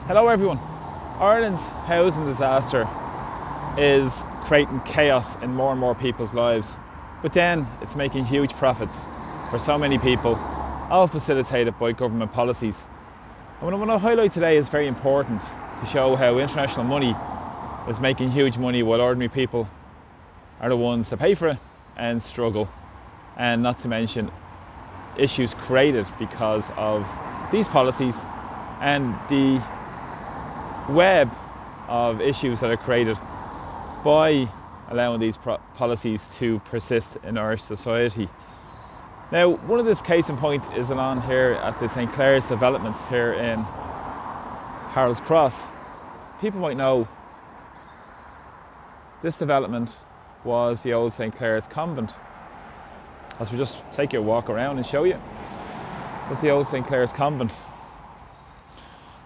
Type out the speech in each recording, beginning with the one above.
Hello everyone. Ireland's housing disaster is creating chaos in more and more people's lives, but then it's making huge profits for so many people, all facilitated by government policies. And what I want to highlight today is very important to show how international money is making huge money while ordinary people are the ones that pay for it and struggle, and not to mention issues created because of these policies and the web of issues that are created by allowing these policies to persist in our society. Now, one of this case in point is along here at the St. Clair's development here in Harold's Cross. People might know this development was the old St. Clair's convent. As we just take you a walk around and show you, it was the old St. Clair's convent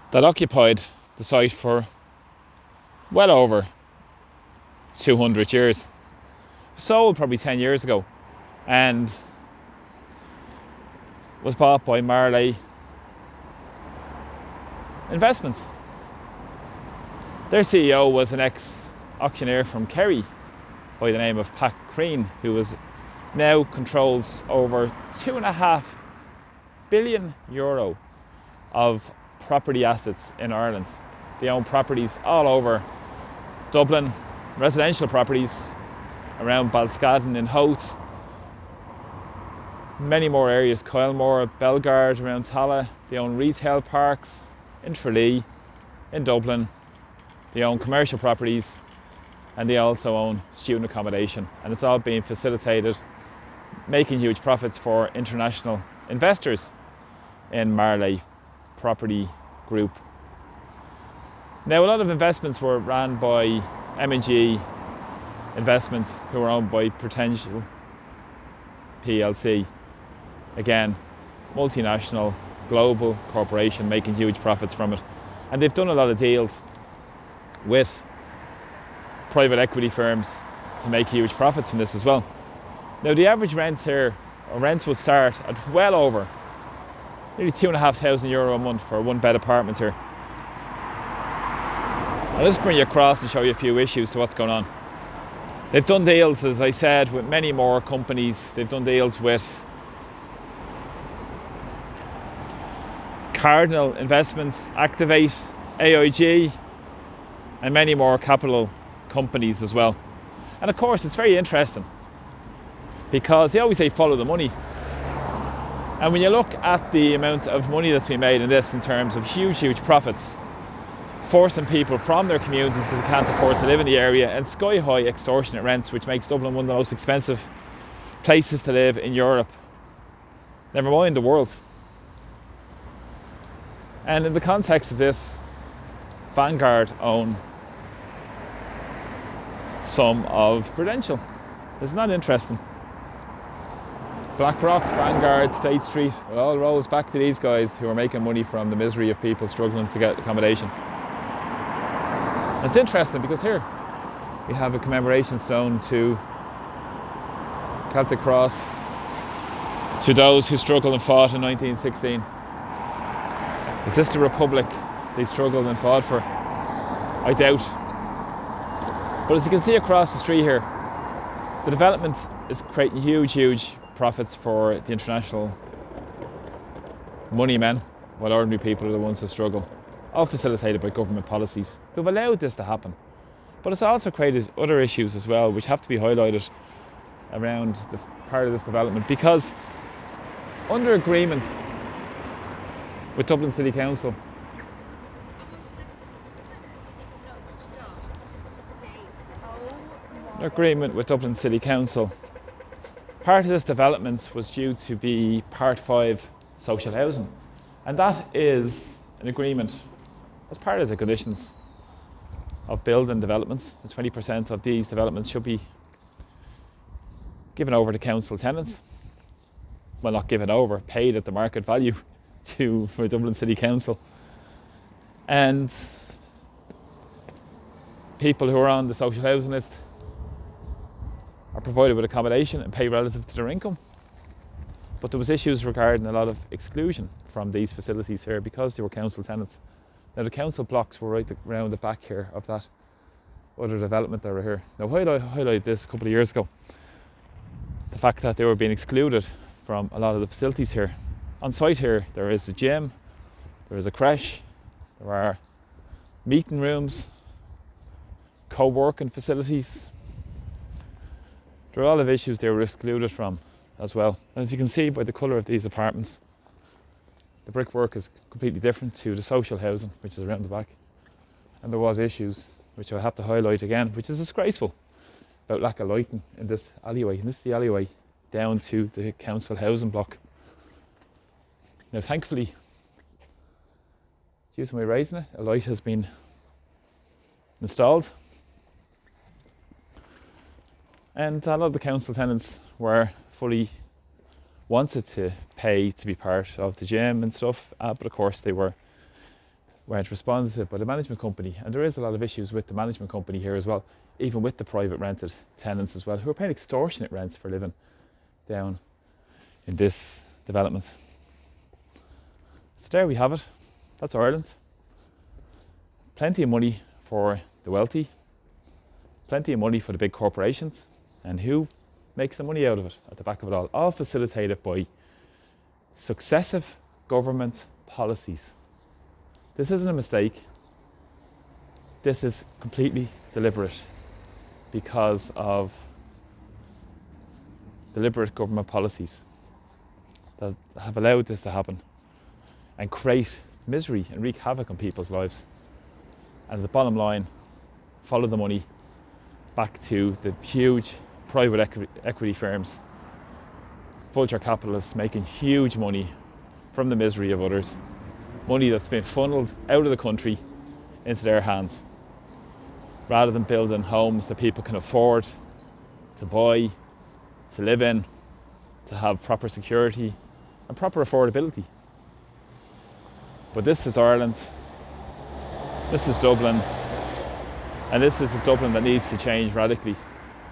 that occupied the site for well over 200 years. Sold probably 10 years ago and was bought by Marley Investments. Their CEO was an ex-auctioneer from Kerry by the name of Pat Crean, who now controls over €2.5 billion of property assets in Ireland. They own properties all over Dublin, residential properties around Balscadden in Howth, many more areas, Kylemore, Belgard, around Tala. They own retail parks in Tralee, in Dublin. They own commercial properties, and they also own student accommodation. And it's all being facilitated, making huge profits for international investors in Marley Property Group. Now, a lot of investments were ran by M&G Investments, who are owned by Prudential PLC. Again, multinational, global corporation making huge profits from it. And they've done a lot of deals with private equity firms to make huge profits from this as well. Now, the average rent here, or rent will start at well over nearly €2,500 a month for one bed apartments here. I'll just bring you across and show you a few issues to what's going on. They've done deals, as I said, with many more companies. They've done deals with Cardinal Investments, Activate, AIG, and many more capital companies as well. And of course, it's very interesting because they always say follow the money. And when you look at the amount of money that's been made in this in terms of huge profits, forcing people from their communities because they can't afford to live in the area, and sky-high extortionate rents, which makes Dublin one of the most expensive places to live in Europe, never mind the world. And in the context of this, Vanguard own some of Prudential. Isn't that interesting? BlackRock, Vanguard, State Street, it all rolls back to these guys who are making money from the misery of people struggling to get accommodation. It's interesting because here we have a commemoration stone to Celtic Cross, to those who struggled and fought in 1916. Is this the republic they struggled and fought for? I doubt. But as you can see across the street here, the development is creating huge profits for the international money men, while ordinary people are the ones that struggle, all facilitated by government policies who've allowed this to happen. But it's also created other issues as well, which have to be highlighted around the part of this development, because under agreement with Dublin City Council, part of this development was due to be Part 5 social housing. And that is an agreement as part of the conditions of building developments. The 20% of these developments should be given over to council tenants. Well, not given over, paid at the market value for Dublin City Council. And people who are on the social housing list are provided with accommodation and pay relative to their income. But there was issues regarding a lot of exclusion from these facilities here because they were council tenants. Now the council blocks were right around the back here of that other development that were here. Now I highlighted this a couple of years ago, the fact that they were being excluded from a lot of the facilities here. On site here there is a gym, there is a creche, there are meeting rooms, co-working facilities. There are a lot of issues they were excluded from as well. And as you can see by the colour of these apartments, the brickwork is completely different to the social housing, which is around the back. And there was issues, which I have to highlight again, which is disgraceful, about lack of lighting in this alleyway. And this is the alleyway down to the council housing block. Now thankfully, due to my raising it, a light has been installed. And a lot of the council tenants were fully wanted to pay to be part of the gym and stuff, but of course they weren't responded by the management company. And there is a lot of issues with the management company here as well, even with the private rented tenants as well, who are paying extortionate rents for living down in this development. So there we have it. That's Ireland. Plenty of money for the wealthy, plenty of money for the big corporations, and who makes the money out of it at the back of it all facilitated by successive government policies. This isn't a mistake. This is completely deliberate because of deliberate government policies that have allowed this to happen and create misery and wreak havoc on people's lives. And the bottom line, follow the money back to the huge private equity firms, vulture capitalists making huge money from the misery of others, money that's been funneled out of the country into their hands, rather than building homes that people can afford to buy, to live in, to have proper security and proper affordability. But this is Ireland, this is Dublin, and this is a Dublin that needs to change radically,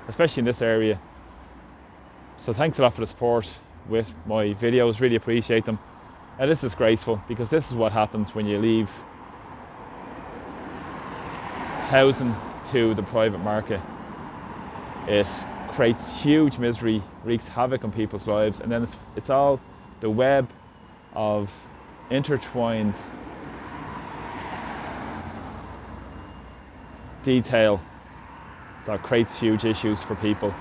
especially in this area. So thanks a lot for the support with my videos, really appreciate them. And this is graceful because this is what happens when you leave housing to the private market. It creates huge misery, wreaks havoc on people's lives, and then it's all the web of intertwined detail that creates huge issues for people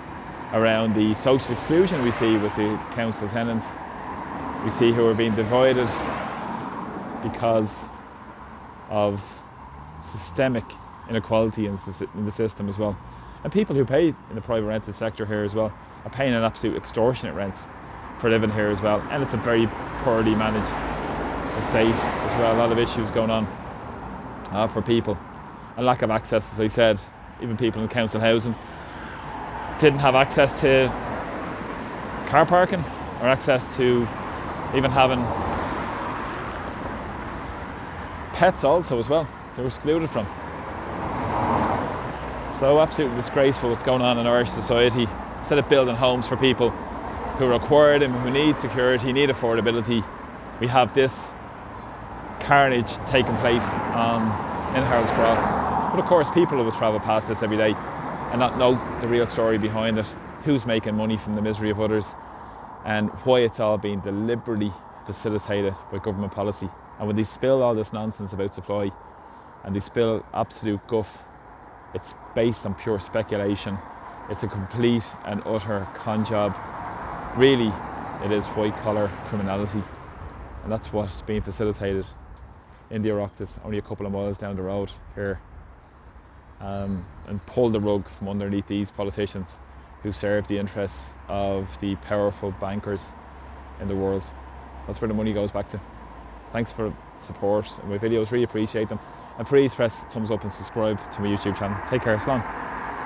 around the social exclusion we see with the council tenants. We see who are being divided because of systemic inequality in the system as well. And people who pay in the private rented sector here as well are paying an absolute extortionate rents for living here as well. And it's a very poorly managed estate as well. A lot of issues going on for people. And lack of access, as I said, even people in council housing didn't have access to car parking or access to even having pets also as well. They were excluded from. So absolutely disgraceful what's going on in Irish society. Instead of building homes for people who require them, who need security, need affordability, we have this carnage taking place in Harold's Cross. But of course people will travel past this every day and not know the real story behind it, who's making money from the misery of others, and why it's all being deliberately facilitated by government policy. And when they spill all this nonsense about supply and they spill absolute guff, it's based on pure speculation. It's a complete and utter con job. Really, it is white collar criminality, and that's what's being facilitated in the Oireachtas, only a couple of miles down the road here, and pull the rug from underneath these politicians who serve the interests of the powerful bankers in the world. That's where the money goes back to. Thanks for support and my videos, really appreciate them. And please press thumbs up and subscribe to my YouTube channel. Take care, Slán.